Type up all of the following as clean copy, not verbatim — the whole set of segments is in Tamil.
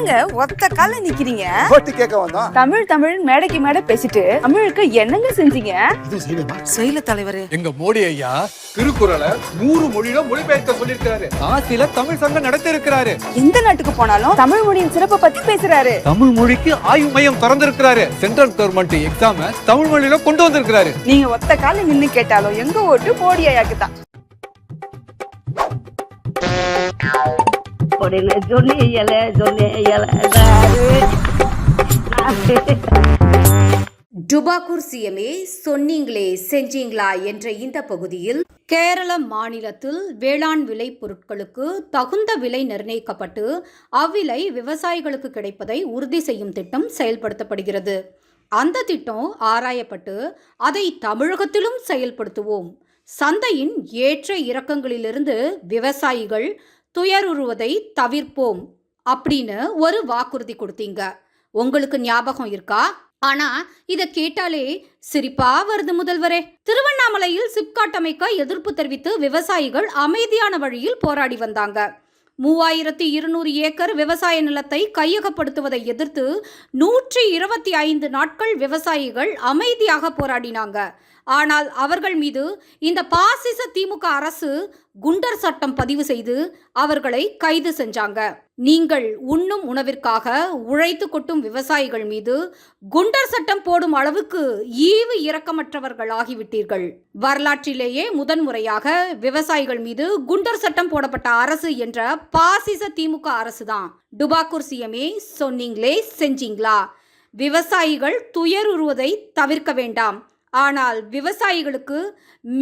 என்னங்க ஒத்த கால நிக்கிறீங்க? ஓட்டு கேட்க வந்தோம். தமிழ் மேடைக்கு மேடை பேசிட்டு தமிழுக்கு என்னங்க செஞ்சீங்க? செயல தலைவரே, எங்க மோடி ஐயா திருக்குறளை 100 மொழியில மொழிபெயர்க்க சொல்லிருக்காரு. காசில தமிழ் சங்கம் நடத்தி இருக்கிறாரு. எந்த நாட்டுக்கு போனாலும் தமிழ் மொழியின் சிறப்பை பத்தி பேசுறாரு. தமிழ் மொழிக்கு ஆய்வு மையம் திறந்திருக்கிறாரு. சென்ட்ரல் கவர்மெண்ட் எக்ஸாம தமிழ் மொழியில கொண்டு வந்திருக்கிறாரு. நீங்க ஒத்த கால நின்னு கேட்டாலும் எங்க ஓட்டு மோடி ஐயாக்கு தான். டுபாக்கூர் சிஎம்ஏ சொன்னீங்களே செஞ்சீங்களா என்ற இந்த பகுதியில் கேரள மாநிலத்தில் வேளாண் விளை பொருட்களுக்கு தகுந்த விலை நிர்ணயிக்கப்பட்டு அவ்விலை விவசாயிகளுக்கு கிடைப்பதை உறுதி செய்யும் திட்டம் செயல்படுத்தப்படுகிறது. அந்த திட்டம் ஆராயப்பட்டு அதை தமிழகத்திலும் செயல்படுத்துவோம். சந்தையின் ஏற்ற இறக்கங்களிலிருந்து விவசாயிகள் துயருறுவதை தவிர்ப்போம் அப்படின்னு ஒரு வாக்குறுதி கொடுத்தீங்க. உங்களுக்கு ஞாபகம் இருக்கா? ஆனா இத கேட்டாலே சிரிப்பா வருது முதல்வரே. திருவண்ணாமலையில் சிப்காட் அமைக்க எதிர்ப்பு தெரிவித்து விவசாயிகள் அமைதியான வழியில் போராடி வந்தாங்க. 3200 ஏக்கர் விவசாய நிலத்தை கையகப்படுத்துவதை எதிர்த்து 125 நாட்கள் விவசாயிகள் அமைதியாக போராடினாங்க. ஆனால் அவர்கள் மீது இந்த பாசிச திமுக அரசு குண்டர் சட்டம் பதிவு செய்து அவர்களை கைது செஞ்சாங்க. நீங்கள் உண்ணும் உணவிற்காக உழைத்து கொட்டும் விவசாயிகள் மீது குண்டர் சட்டம் போடும் அளவுக்கு ஈவு இரக்கமற்றவர்கள் ஆகிவிட்டீர்கள். வரலாற்றிலேயே முதன்முறையாக விவசாயிகள் மீது குண்டர் சட்டம் போடப்பட்ட அரசு என்ற பாசிச திமுக அரசு தான். டுபாக்கூர் சிஎம்ஏ சொன்னீங்களே செஞ்சீங்களா? விவசாயிகள் துயருறுவதை தவிர்க்க வேண்டாம், ஆனால் விவசாயிகளுக்கு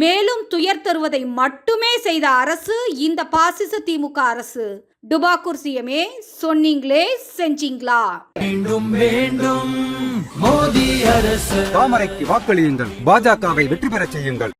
மேலும் துயர் தருவதை மட்டுமே செய்த அரசு இந்த பாசிச திமுக அரசு. டுபாக்கூர் சிஎம்ஏ சொன்னீங்களே செஞ்சீங்களா? மீண்டும் மீண்டும் மோடி அரசு. தாமரைக்கு வாக்களியுங்கள், பாஜகவை வெற்றி பெற செய்யுங்கள்.